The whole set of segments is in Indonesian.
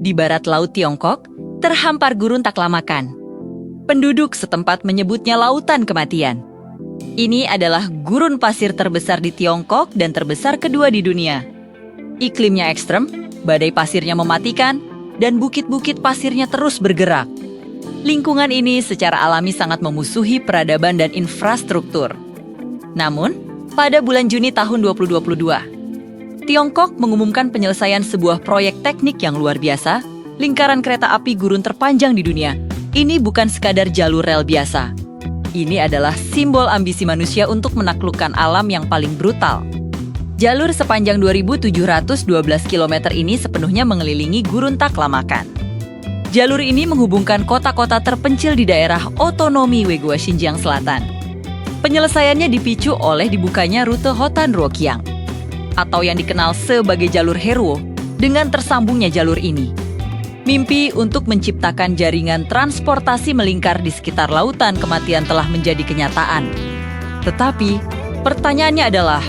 di barat laut Tiongkok, terhampar gurun Taklamakan. Penduduk setempat menyebutnya lautan kematian. Ini adalah gurun pasir terbesar di Tiongkok dan terbesar kedua di dunia. Iklimnya ekstrem, badai pasirnya mematikan, dan bukit-bukit pasirnya terus bergerak. Lingkungan ini secara alami sangat memusuhi peradaban dan infrastruktur. Namun, pada bulan Juni tahun 2022, Tiongkok mengumumkan penyelesaian sebuah proyek teknik yang luar biasa, lingkaran kereta api gurun terpanjang di dunia. Ini bukan sekadar jalur rel biasa. Ini adalah simbol ambisi manusia untuk menaklukkan alam yang paling brutal. Jalur sepanjang 2.712 km ini sepenuhnya mengelilingi gurun Taklamakan. Jalur ini menghubungkan kota-kota terpencil di daerah otonomi Uighur Xinjiang Selatan. Penyelesaiannya dipicu oleh dibukanya rute Hotan Ruoqiang, atau yang dikenal sebagai jalur Heruo, dengan tersambungnya jalur ini. Mimpi untuk menciptakan jaringan transportasi melingkar di sekitar lautan kematian telah menjadi kenyataan. Tetapi, pertanyaannya adalah,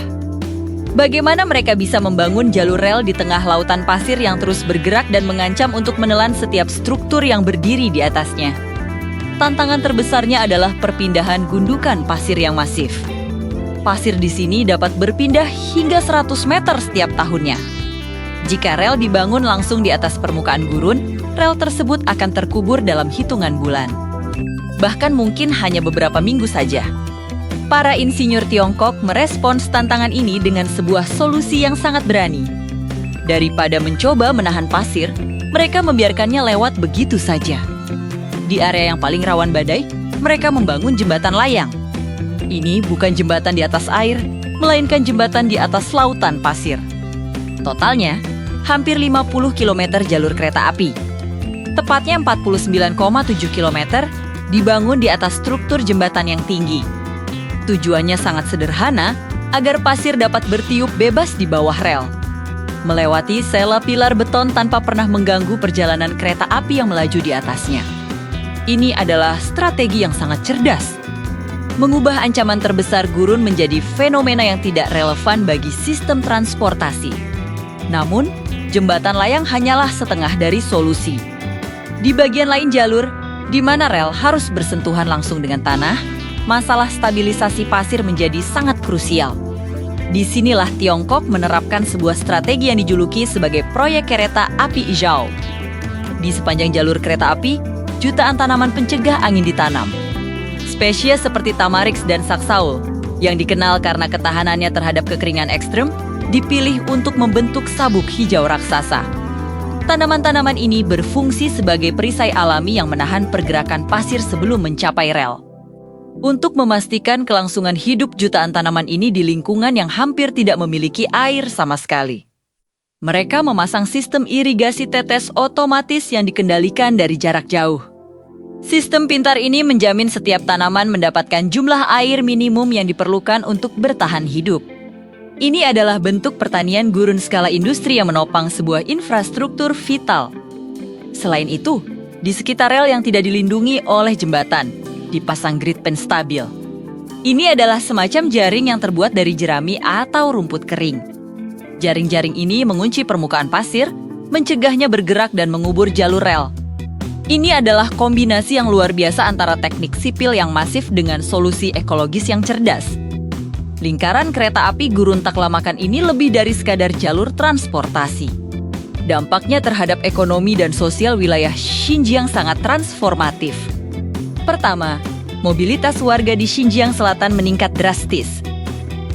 bagaimana mereka bisa membangun jalur rel di tengah lautan pasir yang terus bergerak dan mengancam untuk menelan setiap struktur yang berdiri di atasnya? Tantangan terbesarnya adalah perpindahan gundukan pasir yang masif. Pasir di sini dapat berpindah hingga 100 meter setiap tahunnya. Jika rel dibangun langsung di atas permukaan gurun, rel tersebut akan terkubur dalam hitungan bulan. Bahkan mungkin hanya beberapa minggu saja. Para insinyur Tiongkok merespons tantangan ini dengan sebuah solusi yang sangat berani. Daripada mencoba menahan pasir, mereka membiarkannya lewat begitu saja. Di area yang paling rawan badai, mereka membangun jembatan layang. Ini bukan jembatan di atas air, melainkan jembatan di atas lautan pasir. Totalnya, hampir 50 km jalur kereta api. Tepatnya 49,7 km dibangun di atas struktur jembatan yang tinggi. Tujuannya sangat sederhana, agar pasir dapat bertiup bebas di bawah rel, melewati sela pilar beton tanpa pernah mengganggu perjalanan kereta api yang melaju di atasnya. Ini adalah strategi yang sangat cerdas, mengubah ancaman terbesar gurun menjadi fenomena yang tidak relevan bagi sistem transportasi. Namun, jembatan layang hanyalah setengah dari solusi. Di bagian lain jalur, di mana rel harus bersentuhan langsung dengan tanah, masalah stabilisasi pasir menjadi sangat krusial. Disinilah Tiongkok menerapkan sebuah strategi yang dijuluki sebagai proyek kereta api hijau. Di sepanjang jalur kereta api, jutaan tanaman pencegah angin ditanam. Spesies seperti tamarix dan saksaul, yang dikenal karena ketahanannya terhadap kekeringan ekstrem, dipilih untuk membentuk sabuk hijau raksasa. Tanaman-tanaman ini berfungsi sebagai perisai alami yang menahan pergerakan pasir sebelum mencapai rel. Untuk memastikan kelangsungan hidup jutaan tanaman ini di lingkungan yang hampir tidak memiliki air sama sekali, mereka memasang sistem irigasi tetes otomatis yang dikendalikan dari jarak jauh. Sistem pintar ini menjamin setiap tanaman mendapatkan jumlah air minimum yang diperlukan untuk bertahan hidup. Ini adalah bentuk pertanian gurun skala industri yang menopang sebuah infrastruktur vital. Selain itu, di sekitar rel yang tidak dilindungi oleh jembatan, dipasang grid penstabil. Ini adalah semacam jaring yang terbuat dari jerami atau rumput kering. Jaring-jaring ini mengunci permukaan pasir, mencegahnya bergerak dan mengubur jalur rel. Ini adalah kombinasi yang luar biasa antara teknik sipil yang masif dengan solusi ekologis yang cerdas. Lingkaran kereta api gurun Taklamakan ini lebih dari sekadar jalur transportasi. Dampaknya terhadap ekonomi dan sosial wilayah Xinjiang sangat transformatif. Pertama, mobilitas warga di Xinjiang Selatan meningkat drastis.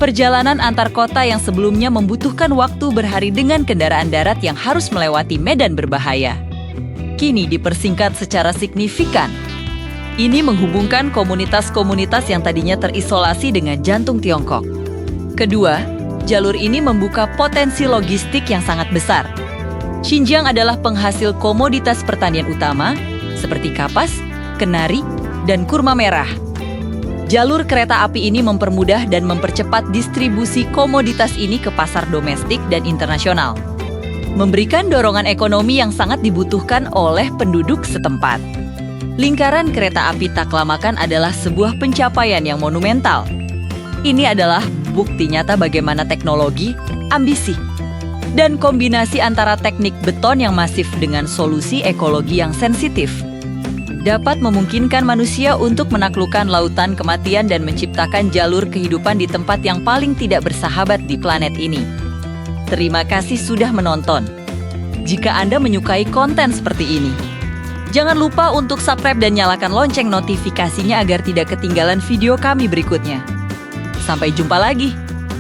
Perjalanan antar kota yang sebelumnya membutuhkan waktu berhari dengan kendaraan darat yang harus melewati medan berbahaya, kini dipersingkat secara signifikan. Ini menghubungkan komunitas-komunitas yang tadinya terisolasi dengan jantung Tiongkok. Kedua, jalur ini membuka potensi logistik yang sangat besar. Xinjiang adalah penghasil komoditas pertanian utama, seperti kapas, kenari, dan kurma merah. Jalur kereta api ini mempermudah dan mempercepat distribusi komoditas ini ke pasar domestik dan internasional, memberikan dorongan ekonomi yang sangat dibutuhkan oleh penduduk setempat. Lingkaran kereta api Taklamakan adalah sebuah pencapaian yang monumental. Ini adalah bukti nyata bagaimana teknologi, ambisi, dan kombinasi antara teknik beton yang masif dengan solusi ekologi yang sensitif dapat memungkinkan manusia untuk menaklukkan lautan kematian dan menciptakan jalur kehidupan di tempat yang paling tidak bersahabat di planet ini. Terima kasih sudah menonton. Jika Anda menyukai konten seperti ini, jangan lupa untuk subscribe dan nyalakan lonceng notifikasinya agar tidak ketinggalan video kami berikutnya. Sampai jumpa lagi.